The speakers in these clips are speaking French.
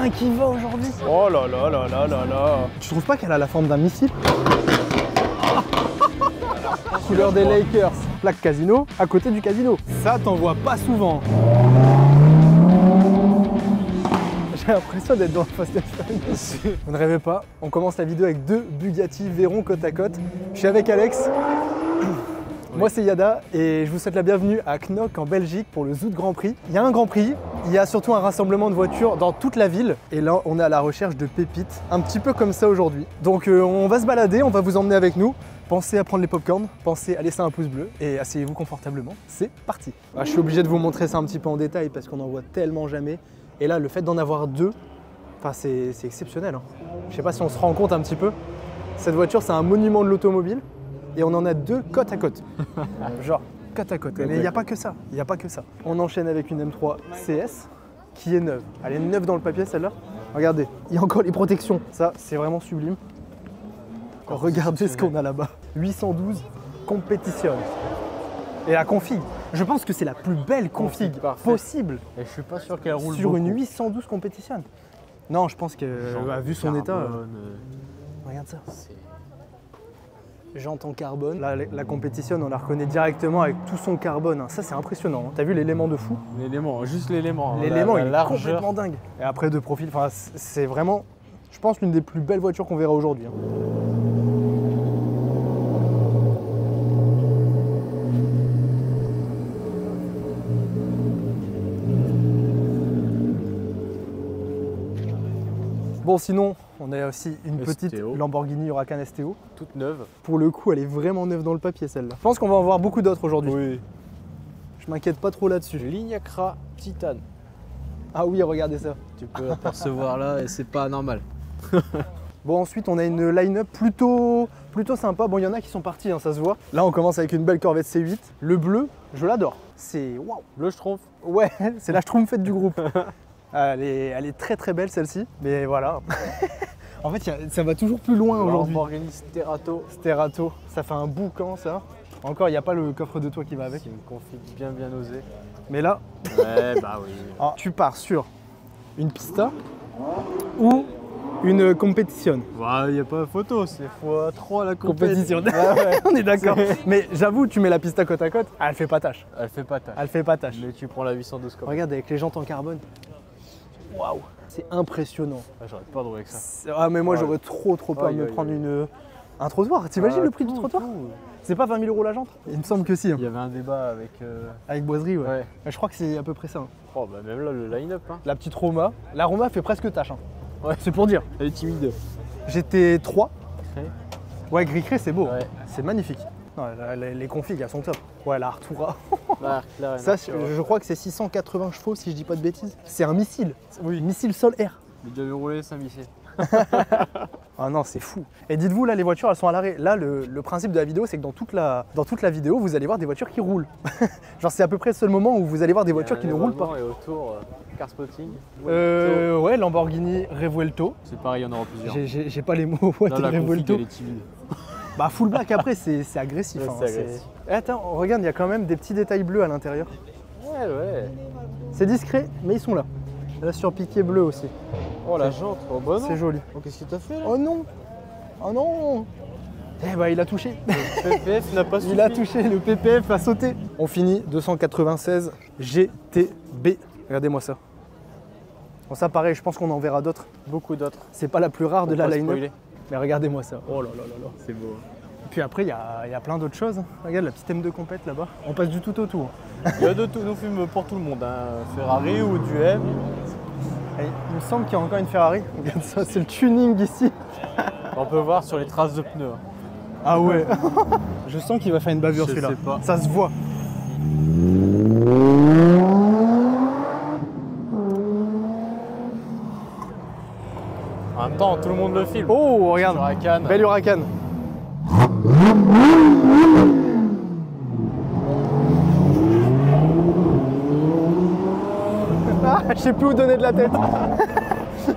rien qui va aujourd'hui. Oh là là là là là là. Tu trouves pas qu'elle a la forme d'un missile? Couleur des Lakers, plaque casino, à côté du casino. Ça, t'en vois pas souvent. J'ai l'impression d'être dans Fast and Furious. Vous ne rêvez pas, on commence la vidéo avec deux Bugatti Veyron côte à côte. Je suis avec Alex. Moi c'est Yada et je vous souhaite la bienvenue à Knock en Belgique pour le Zout Grand Prix. Il y a un Grand Prix, il y a surtout un rassemblement de voitures dans toute la ville et là on est à la recherche de pépites, un petit peu comme ça aujourd'hui. Donc on va se balader, on va vous emmener avec nous. Pensez à prendre les popcorns, pensez à laisser un pouce bleu et asseyez-vous confortablement, c'est parti. Je suis obligé de vous montrer ça un petit peu en détail parce qu'on en voit tellement jamais. Et là le fait d'en avoir deux, enfin, c'est exceptionnel. Hein. Je sais pas si on se rend compte un petit peu. Cette voiture c'est un monument de l'automobile. Et on en a deux côte à côte. Genre côte à côte. Mais il n'y a pas que ça. Il n'y a pas que ça. On enchaîne avec une M3 CS qui est neuve. Elle est neuve dans le papier celle-là. Regardez, il y a encore les protections. Ça, c'est vraiment sublime. Regardez ce qu'on a là-bas. 812 Competition. Et la config. Je pense que c'est la plus belle config possible. Et je suis pas sûr qu'elle roule sur beaucoup. Une 812 Competition. Non, je pense qu'elle a vu son état. Regarde ça. Jantes en carbone. Là, la compétition, on la reconnaît directement avec tout son carbone. Ça, c'est impressionnant. T'as vu l'élément de fou? L'élément, juste l'élément. L'élément, il est complètement dingue. Et après, de profil, c'est vraiment, je pense, l'une des plus belles voitures qu'on verra aujourd'hui. Bon, sinon, on a aussi une petite Lamborghini Huracan STO. Toute neuve. Pour le coup, elle est vraiment neuve dans le papier, celle-là. Je pense qu'on va en voir beaucoup d'autres aujourd'hui. Oui. Je m'inquiète pas trop là-dessus. Lignacra Titane. Ah oui, regardez ça. Tu peux apercevoir là et c'est pas normal. Bon, ensuite, on a une line-up plutôt sympa. Bon, il y en a qui sont partis, hein, ça se voit. Là, on commence avec une belle Corvette C8. Le bleu, je l'adore. C'est waouh. Bleu Schtroumpf. Ouais, c'est la Schtroumpfette du groupe. Elle est très très belle celle-ci, mais voilà. En fait, ça va toujours plus loin aujourd'hui. Lamborghini Sterato. Sterato, ça fait un boucan ça. Encore, il n'y a pas le coffre de toit qui va avec. C'est une config bien osée. Mais là, ouais, bah oui. Alors, tu pars sur une Pista ou une Competition. Il n'y a pas photo, c'est x3 la compétition. Ouais. On est d'accord. Mais j'avoue, tu mets la Pista côte à côte, elle fait pas tâche. Elle fait pas tâche. Elle fait pas tâche. Mais tu prends la 812 comme. Regarde avec les jantes en carbone. Waouh, c'est impressionnant. J'aurais pas de avec ça. Ah mais moi j'aurais trop peur de me prendre un trottoir. T'imagines le prix du trottoir? C'est pas 20 000 € la jante? Il me semble que si. Hein. Il y avait un débat avec Boiserie, ouais. Je crois que c'est à peu près ça. Hein. Oh bah même là le line-up. Hein. La petite Roma. La Roma fait presque tâche. Hein. Ouais. C'est pour dire. Elle est timide. J'étais 3. Ouais, gris-cré c'est beau. Ouais. C'est magnifique. Non, les configs elles sont top. Ouais, la Artura. Ça, je crois que c'est 680 chevaux si je dis pas de bêtises. C'est un missile. Oui. Missile sol-air. Mais déjà rouler, c'est un missile. Ah non, c'est fou. Et dites-vous, là, les voitures, elles sont à l'arrêt. Là, le principe de la vidéo, c'est que dans toute la vidéo, vous allez voir des voitures qui roulent. Genre, c'est à peu près le seul moment où vous allez voir des voitures qui ne roulent pas. Et autour, car spotting. Ouais, Lamborghini Revuelto. C'est pareil, il y en aura plusieurs. J'ai pas les mots. Ouais, la Revuelto. elle est timide. Bah, full black après, c'est agressif. Ouais, hein, c'est agressif. Et attends, regarde, il y a quand même des petits détails bleus à l'intérieur. Ouais. C'est discret, mais ils sont là. Là, sur piqué bleu aussi. Oh la jante, oh bah non. C'est joli. Oh, qu'est-ce que t'as fait là? Oh non. Oh non. Eh bah il a touché. Le PPF n'a pas suffi. Il a touché, le PPF a sauté. On finit 296 GTB. Regardez-moi ça. Bon ça pareil, je pense qu'on en verra d'autres. Beaucoup d'autres. C'est pas la plus rare de la line-up. Mais regardez-moi ça. Oh là là là là. C'est beau. Et puis après il y a plein d'autres choses. Regarde la petite M2 compète là-bas. On passe du tout au tout. Il y a de tout, nous films pour tout le monde. Hein. Ferrari ou du M. Et il me semble qu'il y a encore une Ferrari. Regarde ça, c'est le tuning ici. On peut voir sur les traces de pneus. Ah ouais. Je sens qu'il va faire une bavure celui-là. Je sais pas. Ça se voit. En même temps, tout le monde le filme. Oh, regarde. Huracan. Belle Huracan. Ah, je sais plus où donner de la tête.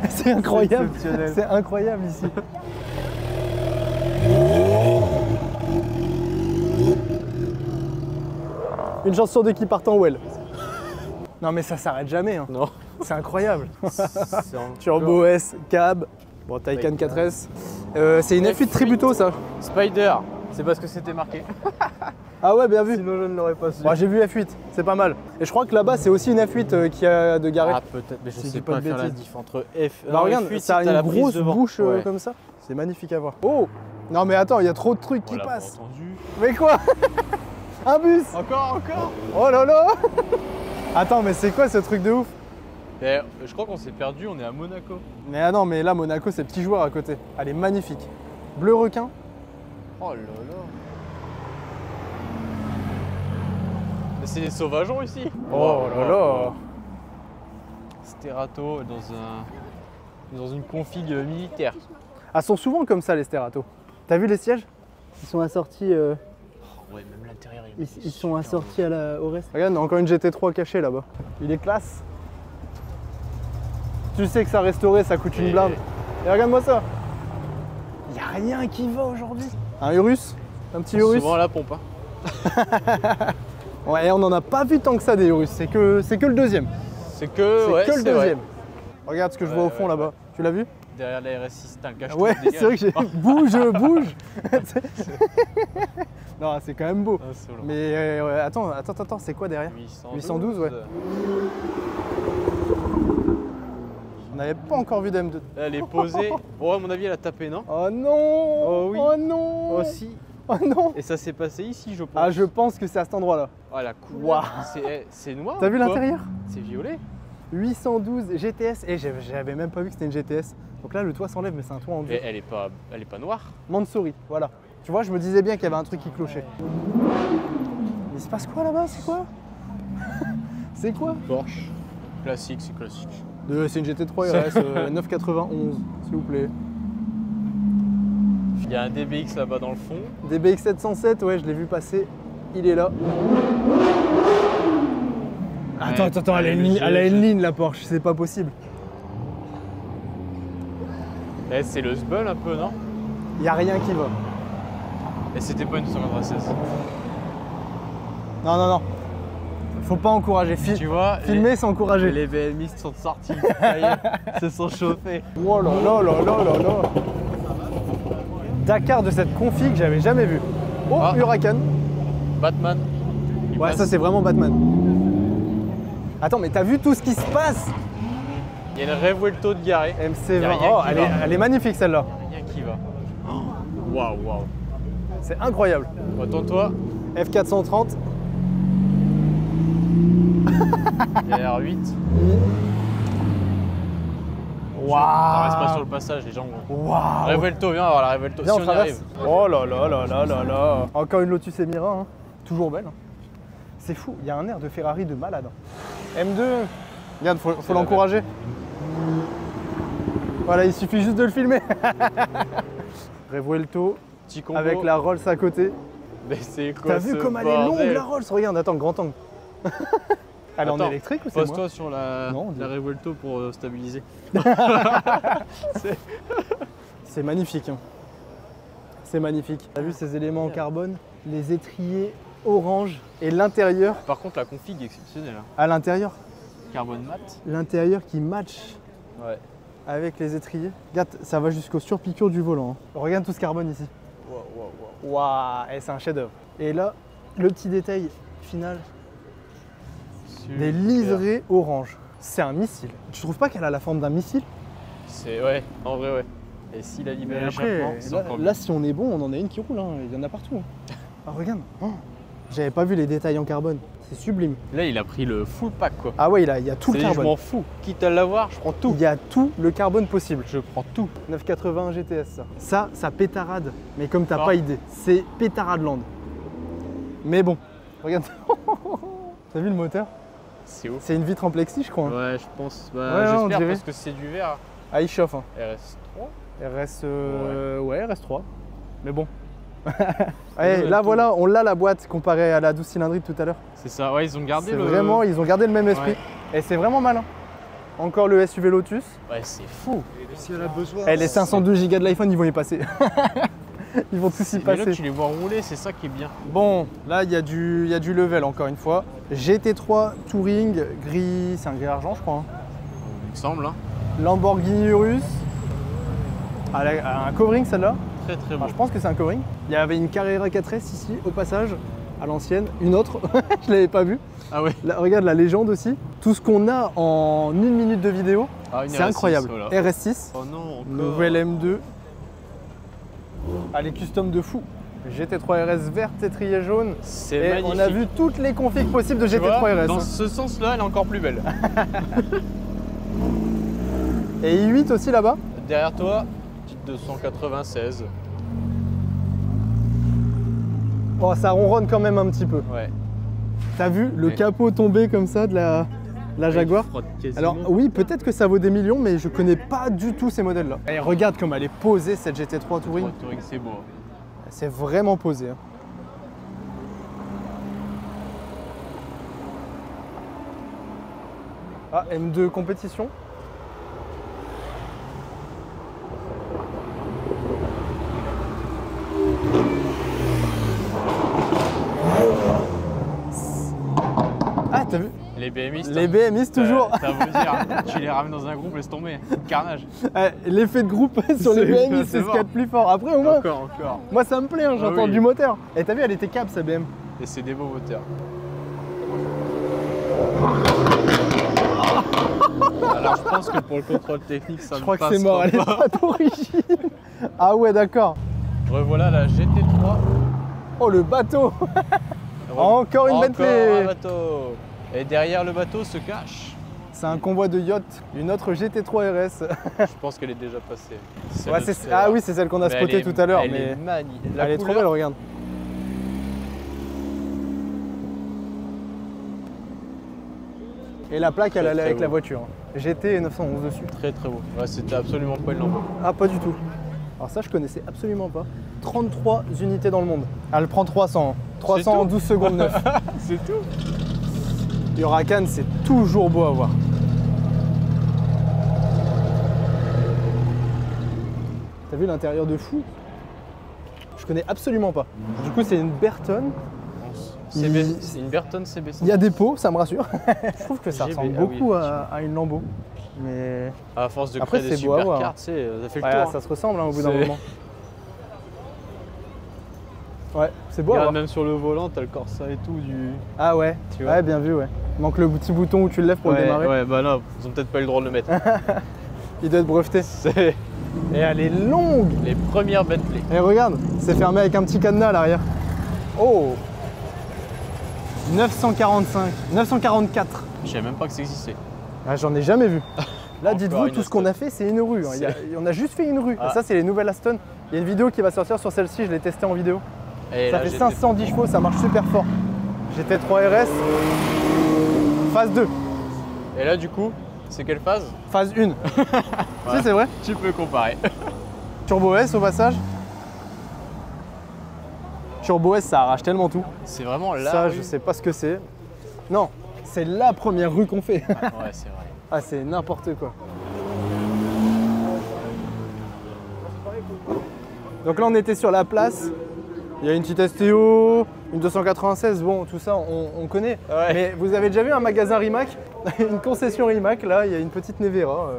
C'est incroyable. C'est incroyable ici. Une chance sur deux qui partent en well. Non mais ça s'arrête jamais, hein. Non. C'est incroyable. C'est Turbo S, cab, bon Taycan 4S. C'est une F8 Tributo ça. Spider, c'est parce que c'était marqué. Ah ouais, bien vu. Sinon je ne l'aurais pas su. Bon, j'ai vu F8, c'est pas mal. Et je crois que là-bas c'est aussi une F8 qui a de garé. Ah peut-être, mais je Si je sais dis pas pas de faire la bêtises. diff entre F. Bah regarde, F8, ça a c'est t'as une la prise grosse devant. bouche Ouais. comme ça. C'est magnifique à voir. Oh non mais attends, il y a trop de trucs qui On l'a passent. pas entendu. Mais quoi? Un bus? Encore. Oh là là. Attends, mais c'est quoi ce truc de ouf? Et je crois qu'on s'est perdu, on est à Monaco. Mais ah non, mais là Monaco c'est petit joueur à côté. Elle est magnifique. Bleu requin. Oh là là. Mais c'est des sauvageons ici. Oh là là. Sterato dans une config militaire. Elles sont souvent comme ça les Sterato. T'as vu les sièges? Ils sont assortis, Oh ouais, même l'intérieur ils sont assortis au reste. Regarde, encore une GT3 cachée là-bas. Il est classe. Tu sais que ça restaurer, ça coûte une blinde. Et regarde-moi ça. Il n'y a rien qui va aujourd'hui. Un Urus, un petit Urus. Souvent à la pompe. Hein. Ouais, on n'en a pas vu tant que ça des Urus. C'est que le deuxième. C'est que, ouais, le c'est deuxième. vrai. Regarde ce que je vois au fond là-bas. Tu l'as vu? Derrière la RS6, t'as un cache. Ouais, c'est vrai que j'ai. Bouge. Non, c'est quand même beau. Ah, c'est long. Mais ouais, attends, c'est quoi derrière? 812, ouais. On n'avait pas encore vu d'M2. Elle est posée. Oh, à mon avis, elle a tapé, non? Oh non! Oh oui. Oh non! Aussi. Oh non! Et ça s'est passé ici, je pense. Ah, je pense que c'est à cet endroit-là. Ah, la couleur. Waouh. C'est noir. T'as ou vu pas l'intérieur? C'est violet. 812 GTS. Et j'avais même pas vu que c'était une GTS. Donc là, le toit s'enlève, mais c'est un toit en Mais dur. elle est pas noire. Mansouri, voilà. Tu vois, je me disais bien qu'il y avait un truc qui clochait. Il se passe quoi là-bas? C'est quoi? C'est quoi? Porsche. Classique, c'est classique. C'est une GT3 RS 991, s'il vous plaît. Il y a un DBX là-bas dans le fond. DBX 707, ouais, je l'ai vu passer. Il est là. Attends, elle a une ligne la Porsche, c'est pas possible. Eh, c'est le Sbull un peu, non? Il y a rien qui va. Et c'était pas une 296. Non. Faut pas encourager. Tu vois, Filmer, c'est encourager. les BMistes sont sortis. Ça y est, se sont chauffés. Oh là là là là là là. Dakar de cette config, j'avais jamais vu. Oh, Ah. Huracan. Batman. Il Ouais, passe. ça c'est vraiment Batman. Attends, mais t'as vu tout ce qui se passe? Il y a une Revuelto de garée. Y a MC20. rien Oh, qui va. elle est magnifique celle-là. Rien qui va. Waouh. C'est incroyable. Retourne-toi. F430. Il y a R8. Waouh. On reste pas sur le passage, les gens vont. Waouh. Revuelto, viens voir la Revuelto. Viens, Si on on y traverse. arrive. Oh là là là là là là. Encore une Lotus Emira, hein. Toujours belle. Hein. C'est fou, il y a un air de Ferrari de malade. M2, regarde, faut l'encourager. Voilà, il suffit juste de le filmer. Revuelto Petit combo. avec la Rolls à côté. Mais c'est quoi T'as vu ce comme elle est longue bordel? la Rolls? Regarde, attends, grand angle. Elle est en Attends, électrique ou c'est moi? Pose-toi sur Non, on dit- la Revuelto pour stabiliser. C'est magnifique. Hein. C'est magnifique. T'as vu ces éléments en carbone? Les étriers orange et l'intérieur. Par contre, la config est exceptionnelle. Hein. À l'intérieur, Carbone mat. l'intérieur qui match Ouais. avec les étriers. Regarde, ça va jusqu'aux surpiqûres du volant. Hein. Regarde tout ce carbone ici. Waouh, et c'est un chef-d'œuvre. Et là, le petit détail final, des liserés orange. C'est un missile. Tu trouves pas qu'elle a la forme d'un missile? C'est ouais, en vrai ouais. Et s'il a libéré Mais après, l'échappement, c'est encore mieux. là, si on est bon, on en a une qui roule. Hein. Il y en a partout. Hein. Ah, regarde. Oh, j'avais pas vu les détails en carbone. C'est sublime. Là, il a pris le full pack quoi. Ah ouais, il y a tout le C'est-à-dire, je carbone. m'en fous. Quitte à l'avoir, je prends tout. Il y a tout le carbone possible. Je prends tout. 980 GTS ça. Ça pétarade. Mais comme t'as Ah. pas idée, c'est pétarade land. Mais bon, regarde. T'as vu le moteur? C'est ouf. C'est une vitre en plexi, je crois. Hein. Ouais, je pense. Ouais, Bah, on j'espère dirait. parce que c'est du verre. Ah, il chauffe. Hein. RS3. RS, ouais, RS3. Mais bon. Ouais, là, tout. voilà, on l'a la boîte comparée à la 12 cylindrique tout à l'heure. C'est ça. Ouais, ils ont gardé C'est le. vraiment, ils ont gardé le même esprit. Ouais. Et c'est vraiment malin. Encore le SUV Lotus. Ouais, c'est fou. Si elle a besoin. Eh, les 512 Go de l'iPhone, ils vont y passer. Ils vont tous y Et là, passer. tu les vois rouler, c'est ça qui est bien. Bon, là, il y a du level encore une fois. GT3 Touring, gris, c'est un gris argent, je crois. Hein. Il me semble, hein. Lamborghini Urus. Ah, un covering celle-là. Très très beau. Je pense que c'est un covering. Il y avait une Carrera 4S ici, au passage, à l'ancienne. Une autre, je l'avais pas vue. Ah ouais. Là, regarde la légende aussi. Tout ce qu'on a en 1 minute de vidéo, Ah, une c'est RS6, incroyable. voilà. RS6, Oh non, encore. nouvelle M2. Ah, les customs de fou. GT3 RS verte, étrier jaune. C'est Et magnifique. on a vu toutes les configs possibles de Tu vois, GT3 RS. dans hein. ce sens-là, elle est encore plus belle. Et i8 aussi là-bas. Derrière toi, petite 296. Oh, ça ronronne quand même un petit peu. Ouais. T'as vu le Ouais. capot tomber comme ça de la Jaguar? Il frotte quasiment. Alors oui, peut-être que ça vaut des millions, mais je connais pas du tout ces modèles-là. Et regarde comme elle est posée cette GT3 Touring. Touring, c'est beau. C'est vraiment posé. Hein. Ah, M2 compétition. Ah, t'as vu? Les BMistes. Les BMistes toujours. Ça veut dire, tu les ramènes dans un groupe, laisse tomber. Carnage. L'effet de groupe sur les C'est- BMistes, c'est c'est ce mort. qu'il y a de plus fort. Après, au moins, Encore. moi ça me plaît, hein, j'entends oui. du moteur. Et t'as vu, elle était cap sa BM. Et c'est des beaux moteurs. Alors je pense que pour le contrôle technique, ça Je ne crois que passera c'est mort, elle est pas. pas d'origine. Ah ouais, d'accord. Revoilà la GT3. Oh, le bateau. Encore une Bentley. Encore un bateau. Et derrière le bateau se cache. C'est un convoi de yacht, une autre GT3 RS. Je pense qu'elle est déjà passée. Ouais, ah oui, c'est celle qu'on a spotée tout à l'heure. Elle Mais est magnifique. elle est trop belle, regarde. Et la plaque, elle Très, allait très avec la beau. voiture. GT 911 dessus. Très très beau. Ouais, c'était absolument pas une lampe. Ah, pas du tout. Alors ça, je connaissais absolument pas. 33 unités dans le monde. Elle prend 300. 300 en tout 12 secondes 9. C'est tout. Huracan, c'est toujours beau à voir. T'as vu l'intérieur de fou? Je connais absolument pas. Du coup, c'est une Berton. C'est une Berton CB. Il y a des pots, ça me rassure. Je trouve que ça GB, ressemble ah oui, beaucoup à une Lambo. Mais À force de Après, créer des c'est beau à voir. supercars, tu sais, ça fait le ouais, tour. ça hein. se ressemble hein, au bout d'un C'est- moment. Ouais, c'est beau à Regarde, voir. même sur le volant, t'as le Corsa et tout du. Ah ouais, Tu vois. ouais, bien vu, ouais. Il manque le petit bouton où tu le lèves pour le démarrer. Ouais, bah là, ils ont peut-être pas eu le droit de le mettre. Il doit être breveté. C'est Et elle est longue. les premières Bentley. Et regarde, c'est fermé avec un petit cadenas à l'arrière. Oh 944. Je savais même pas que ça existait. Ah, j'en ai jamais vu. Là, Encore dites-vous, une tout ce qu'on Aston. a fait, c'est une rue. hein. On a juste fait une rue. Ah. Et ça, c'est les nouvelles Aston. Il y a une vidéo qui va sortir sur celle-ci, je l'ai testée en vidéo. Et Ça là, fait j'étais- 510 chevaux, ça marche super fort. GT3 RS, phase 2, Et là, du coup, c'est quelle phase? phase 1. Si, c'est vrai. Tu peux comparer. Turbo S au passage. Turbo S, ça arrache tellement tout. C'est vraiment là. Ça, je sais pas ce que c'est. Non, c'est la première rue qu'on fait. Ouais, c'est vrai. Ah, c'est n'importe quoi. Donc là, on était sur la place. Il y a une petite STO, une 296, bon, tout ça, on connaît. Ouais. Mais vous avez déjà vu un magasin Rimac, une concession Rimac, là, il y a une petite Nevera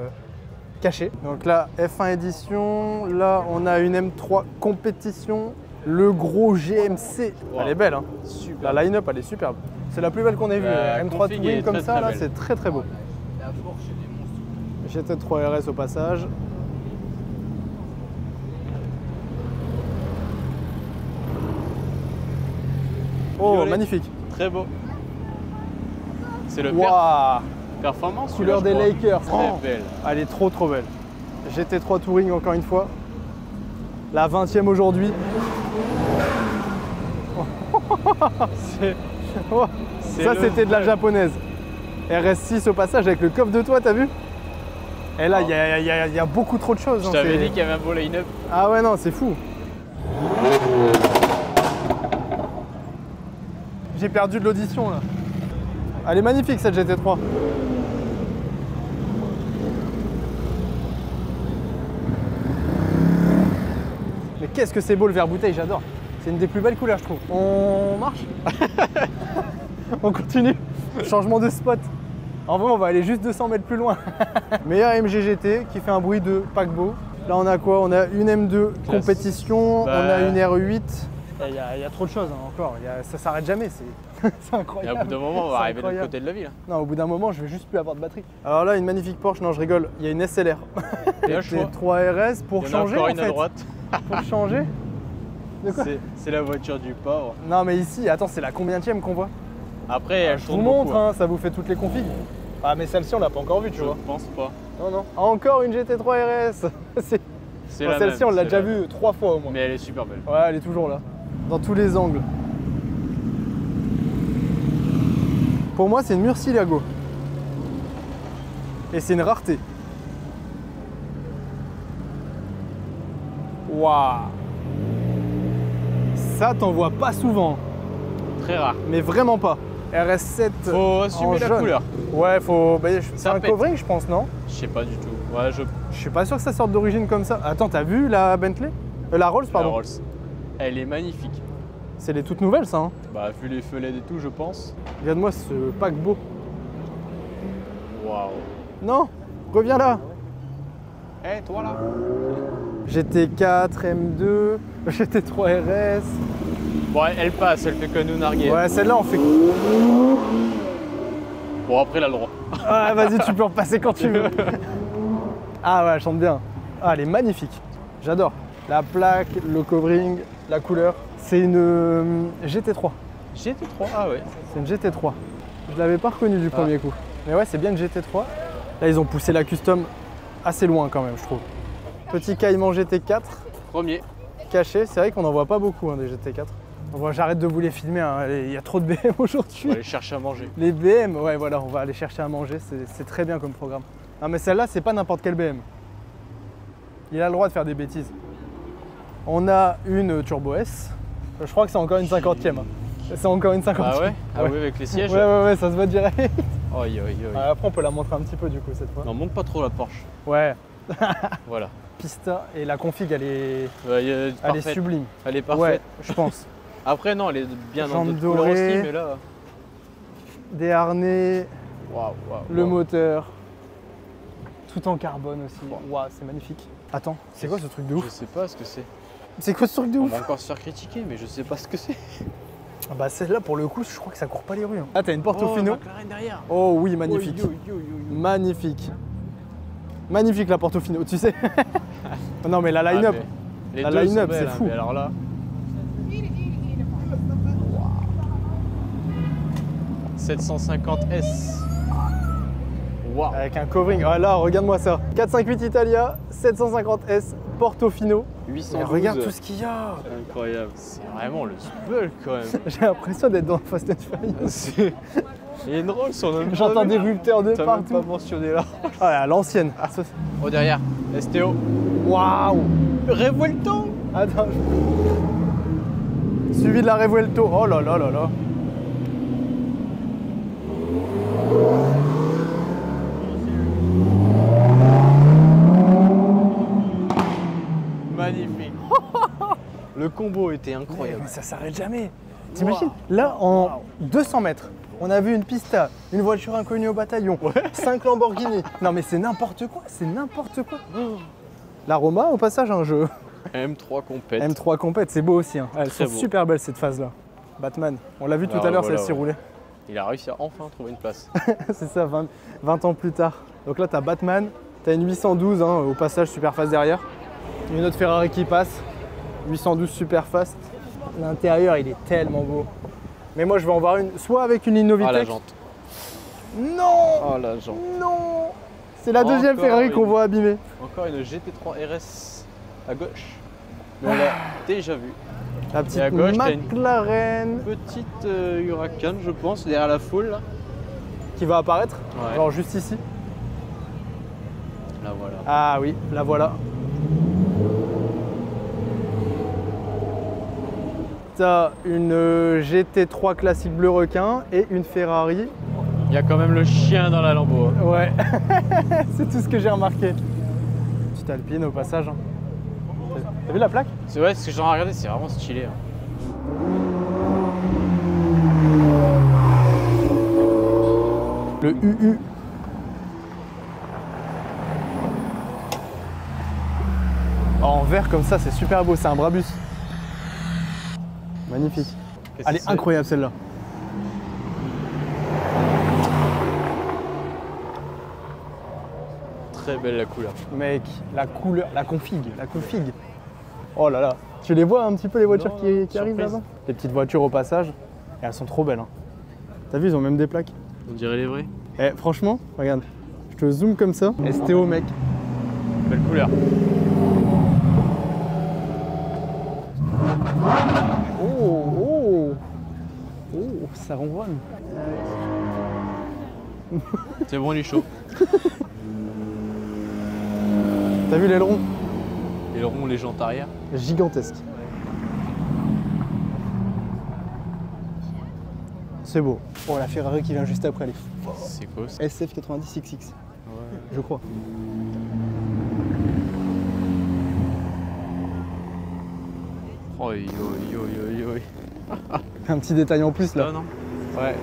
cachée. Donc là, F1 édition, là, on a une M3 compétition, le gros GMC. Wow. Elle est belle, hein. Super. La line-up, elle est superbe. C'est la plus belle qu'on ait vue. La M3 config Touring est comme très, ça, très là, belle. c'est très très beau. La Porsche, elle est monstrueuse. GT3 RS au passage. Oh, Violet. magnifique. Très beau. C'est le Waouh, performance. couleur des celui-là, je crois. Lakers. Très Oh, belle. elle est trop trop belle. GT3 Touring encore une fois. La 20e aujourd'hui. C'est Oh, C'est ça le c'était de la vrai. japonaise. RS6 au passage avec le coffre de toit, t'as vu? Et là, il y a beaucoup trop de choses. Je hein, t'avais c'est- dit qu'il y avait un beau line-up. Ah ouais, non, c'est fou. J'ai perdu de l'audition là. Elle est magnifique cette GT3. Mais qu'est-ce que c'est beau le vert bouteille, j'adore. C'est une des plus belles couleurs, je trouve. On marche. On continue. Changement de spot. En vrai, on va aller juste 200 mètres plus loin. Meilleur MGGT qui fait un bruit de paquebot. Là, on a quoi? On a une M2 compétition, Bah... on a une R8. Il y a trop de choses hein, encore. Ça s'arrête jamais. C'est incroyable. Et au bout d'un moment, on va arriver de l'autre incroyable. côté de la ville. Non, au bout d'un moment, je vais juste plus avoir de batterie. Alors là, une magnifique Porsche. Non, je rigole. Il y a une SLR. Bien le choix. 3 RS pour Il y en a changer encore en une fait. à droite. Pour changer. De quoi? C'est la voiture du pauvre. Non, mais ici, attends, c'est la combienième qu'on voit? Après, elle Je vous tourne montre, beaucoup, hein. hein, ça vous fait toutes les configs. Ah, mais celle-ci, on l'a pas encore vue, tu vois. Je pense pas. Non, non. Encore une GT3 RS. C'est Bon, la celle-ci, même, on l'a c'est déjà la même. vue 3 fois au moins. Mais elle est super belle. Ouais, elle est toujours là. Dans tous les angles. Pour moi, c'est une Murcielago. Et c'est une rareté. Waouh. Ça, t'en vois pas souvent. Très rare. Mais vraiment pas. RS7. Faut assumer en la jaune. couleur. Ouais, faut. Bah, c'est Ça un pète. covering, je pense, non? Je sais pas du tout. Ouais, Je suis pas sûr que ça sorte d'origine comme ça. Attends, t'as vu la Bentley? La Rolls, La pardon. Rolls. Elle est magnifique. C'est les toutes nouvelles, ça. Hein. Bah, vu les feux LED et tout, je pense. Regarde-moi ce paquebot. Waouh. Non, reviens là. Eh, toi là. GT4, M2, GT3 RS. Bon, elle passe, elle fait que nous narguer. Ouais, celle-là, on fait. Bon, après, elle a le droit. Ah, vas-y, tu peux repasser quand tu veux. Ah ouais, elle chante bien. Ah, elle est magnifique. J'adore. La plaque, le covering, la couleur. C'est une GT3. GT3, ah ouais. C'est une GT3. Je l'avais pas reconnue du premier coup. Mais ouais, c'est bien une GT3. Là, ils ont poussé la custom assez loin quand même, je trouve. Petit Cayman GT4 Premier. caché. C'est vrai qu'on n'en voit pas beaucoup hein, des GT4. Bon, j'arrête de vous les filmer, hein. Il y a trop de BM On aujourd'hui. va aller chercher à manger. Les BM, ouais, voilà, on va aller chercher à manger. C'est très bien comme programme. Non, mais celle-là, c'est pas n'importe quel BM. Il a le droit de faire des bêtises. On a une Turbo S. Je crois que c'est encore une 50e. hein. C'est encore une 50e. Ah ouais. Ah oui, avec les sièges. Ouais, ça se voit direct. Aïe, aïe, aïe. Ah, après, on peut la montrer un petit peu du coup cette fois. Non, monte pas trop la Porsche. Ouais, Voilà. Pista et la config, elle est Parfaite. sublime. Elle est parfaite. Ouais, je pense. Après, non, elle est bien dans Jambes d'autres couleurs aussi, dorées. mais là. Des harnais, Waouh, waouh. le waouh. moteur, tout en carbone aussi. Waouh, c'est magnifique. Attends, c'est quoi ce truc de Je ouf? sais pas ce que c'est. C'est quoi ce truc de On ouf? va encore se faire critiquer, mais je sais pas ce que c'est. Ah bah celle-là, pour le coup, je crois que ça court pas les rues. hein. Ah, t'as une Portofino? McLaren derrière. Oh oui, magnifique. Oh, yo, yo, yo, yo. Magnifique. Magnifique la Portofino, tu sais. Non mais la Ah, line-up. mais les La deux sont line-up, belles, c'est hein, fou. mais alors là. 750S. Waouh. Avec un covering. Ah là, regarde-moi ça. 458 Italia, 750S, Portofino. 812. Et regarde tout ce qu'il y a. Incroyable. C'est vraiment le Spul quand même. J'ai l'impression d'être dans Fast and Furious. C'est- Il y a une Rolls, on a même J'entends pas des vu. rupteurs de T'as même pas partout. mentionné là. Ah, à l'ancienne. Oh derrière, STO. Waouh. Revuelto. Attends. Suivi de la Revuelto. Oh là là là là. Magnifique. Le combo était incroyable. Mais ça s'arrête jamais. T'imagines? Là, en 200 mètres, on a vu une Pista, une voiture inconnue au bataillon, 5 Lamborghini. Non mais c'est n'importe quoi, c'est n'importe quoi. La Roma, au passage, un jeu. M3 compète. M3 compète, c'est beau aussi. hein. Elles Très sont beau. super belles cette phase-là. Batman, on l'a vu tout Alors, à l'heure, voilà, celle-ci ouais. roulait. Il a réussi à enfin trouver une place. C'est ça, 20 ans plus tard. Donc là, t'as Batman, t'as une 812, hein, au passage super fast derrière. Une autre Ferrari qui passe, 812 super fast. L'intérieur, il est tellement beau. Mais moi, je vais en voir une, soit avec une Ah la Innovitec. jante. Non, Oh la jante. non. C'est la deuxième Encore Ferrari qu'on une. voit abîmée. Encore une GT3 RS à gauche. Mais on l'a déjà vu. La petite à gauche, t'as une- McLaren Petite Huracan, je pense, derrière la foule là. qui va apparaître, Ouais. genre juste ici. Là voilà. Ah oui, la voilà. T'as une GT3 classique bleu requin et une Ferrari. Il y a quand même le chien dans la Lambo. hein. Ouais, c'est tout ce que j'ai remarqué. Petite Alpine au passage. hein. T'as vu la plaque? C'est ouais, ce que j'en ai regardé, c'est vraiment stylé. Hein. Le UU. Oh, en vert comme ça, c'est super beau, c'est un Brabus. Magnifique. Elle est incroyable celle-là. Très belle la couleur. Mec, la couleur, la config. Oh là là. Tu les vois un petit peu les voitures qui arrivent là-bas? Les petites voitures au passage, et elles sont trop belles. Hein. T'as vu, ils ont même des plaques. On dirait les vrais. Eh, franchement, regarde, je te zoome comme ça. STO mec. Belle couleur. Oh, ça ronronne. C'est bon, il est chaud. T'as vu l'aileron? Aileron, les jantes arrière. Gigantesque. C'est beau. Oh, la Ferrari qui vient juste après, elle est forte. C'est quoi ça? SF90XX, Ouais. je crois. Oh, yo. Un petit détail en plus là. Là, non? Ouais.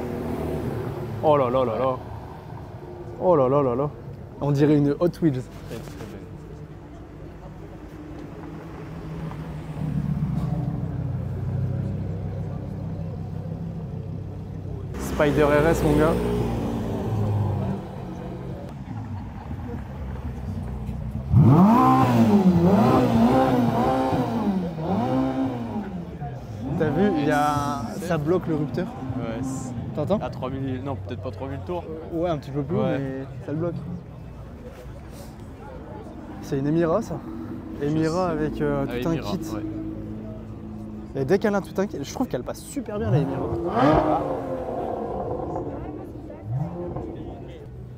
Oh là là là là. Oh là là là là. On dirait une Hot Wheels. Très belle. Spider RS mon gars. T'as vu, il y a... ça bloque le rupteur. Ouais. T'entends? À 3000, non, peut-être pas 3000 tours. Ouais, un petit peu plus, Ouais. mais ça le bloque. C'est une Emira ça. Emira avec tout un Emira, kit. Ouais. Et dès qu'elle a tout un kit, je trouve qu'elle passe super bien la Emira.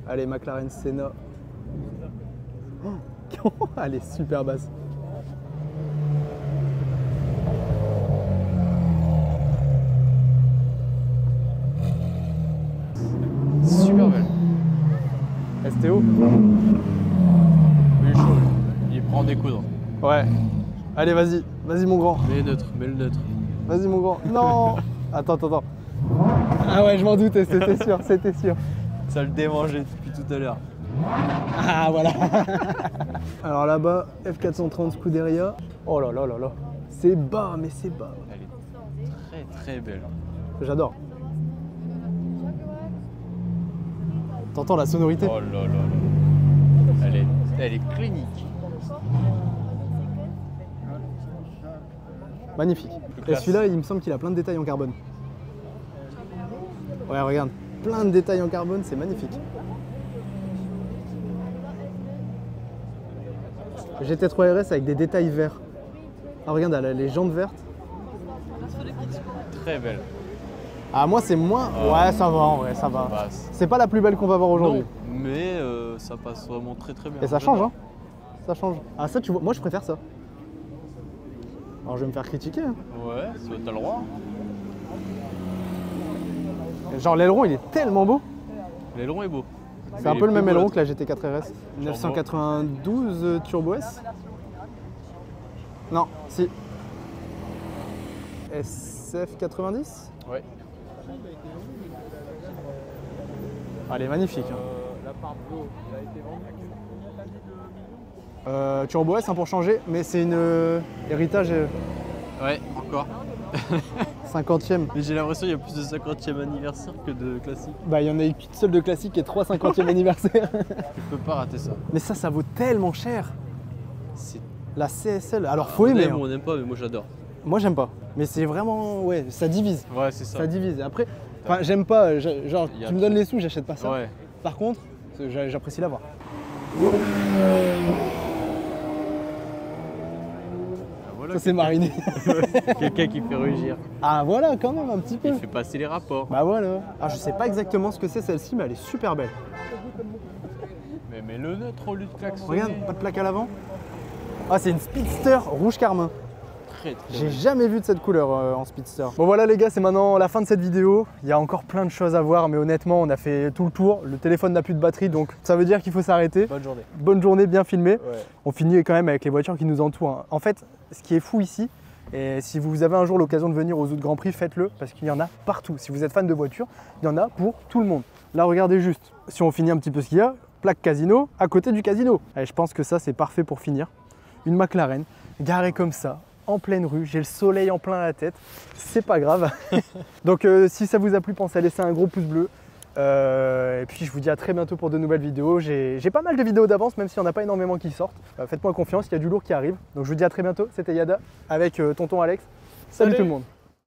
Allez, McLaren Senna. Oh, elle est super basse. Super belle. STO? Il est chaud. Il prend des coudres. Ouais. Allez, vas-y. Vas-y, mon grand. Mais neutre, mais le neutre. Vas-y, mon grand. Non. Attends. Ah ouais, je m'en doutais, c'était sûr, Ça le démangeait depuis tout à l'heure. Ah, voilà. Alors là-bas, F430 Scuderia. Oh là là là là. C'est bas, mais c'est bas. Elle est très belle. J'adore. T'entends la sonorité? Oh là là là. Elle est clinique. Magnifique. Et celui-là, il me semble qu'il a plein de détails en carbone. Ouais, regarde. Plein de détails en carbone, c'est magnifique. GT3 RS avec des détails verts. Ah, regarde, elle a les jantes vertes. Très belle. Ah, moi, c'est moins. Ouais, ça va, en vrai, ça va. Passe. C'est pas la plus belle qu'on va voir aujourd'hui. Non, mais ça passe vraiment très bien. Et ça change, hein. Ça change. Ah, ça, tu vois, moi, je préfère ça. Alors, je vais me faire critiquer. Hein. Ouais, t'as le droit. Genre, l'aileron, il est tellement beau. L'aileron est beau. C'est un peu le même aileron que la GT4 RS. 992 Turbo S. Non, si. SF90. Ouais. Elle est magnifique. Hein. La part bleue, elle a été vendue. Turbo S, hein, pour changer, mais c'est une héritage Ouais, encore. 50e. Mais j'ai l'impression qu'il y a plus de 50e anniversaire que de classique. Bah, il y en a eu qu'une seule de classique et 3 50e anniversaire. Tu peux pas rater ça. Mais ça vaut tellement cher. C'est... La CSL. Alors, faut on aimer. aime Hein. ou on n'aime pas, mais moi j'adore. Moi, j'aime pas. Mais c'est vraiment. Ouais, ça divise. Ouais, c'est ça. Ça divise. Et après, enfin, j'aime pas. Genre, Il y a tu me donnes les sous, j'achète pas ça. Ouais. Par contre, j'apprécie l'avoir. Voilà, Ça, c'est mariné. quelqu'un qui fait rugir. Ah, voilà, quand même, un petit peu. Il fait passer les rapports. Bah voilà. Ah, je sais pas exactement ce que c'est celle-ci, mais elle est super belle. Mais le neutre au lieu de klaxonner. Regarde, pas de plaque à l'avant. Ah, c'est une Speedster rouge carmin. très J'ai belle. jamais vu de cette couleur en Speedster. Bon voilà les gars, c'est maintenant la fin de cette vidéo. Il y a encore plein de choses à voir, mais honnêtement, on a fait tout le tour. Le téléphone n'a plus de batterie, donc ça veut dire qu'il faut s'arrêter. Bonne journée. Bonne journée, bien filmé. Ouais. On finit quand même avec les voitures qui nous entourent, hein. En fait, ce qui est fou ici, et si vous avez un jour l'occasion de venir aux Zout Grand Prix, faites-le, parce qu'il y en a partout. Si vous êtes fan de voitures, il y en a pour tout le monde. Là, regardez juste, si on finit un petit peu ce qu'il y a, plaque casino à côté du casino. Et je pense que ça, c'est parfait pour finir. Une McLaren, garée comme ça, en pleine rue, j'ai le soleil en plein à la tête, c'est pas grave. Donc si ça vous a plu, pensez à laisser un gros pouce bleu. Et puis je vous dis à très bientôt pour de nouvelles vidéos. J'ai pas mal de vidéos d'avance, même s'il n'y en a pas énormément qui sortent. Faites-moi confiance, il y a du lourd qui arrive. Donc je vous dis à très bientôt, c'était Yada avec tonton Alex. Salut tout le monde.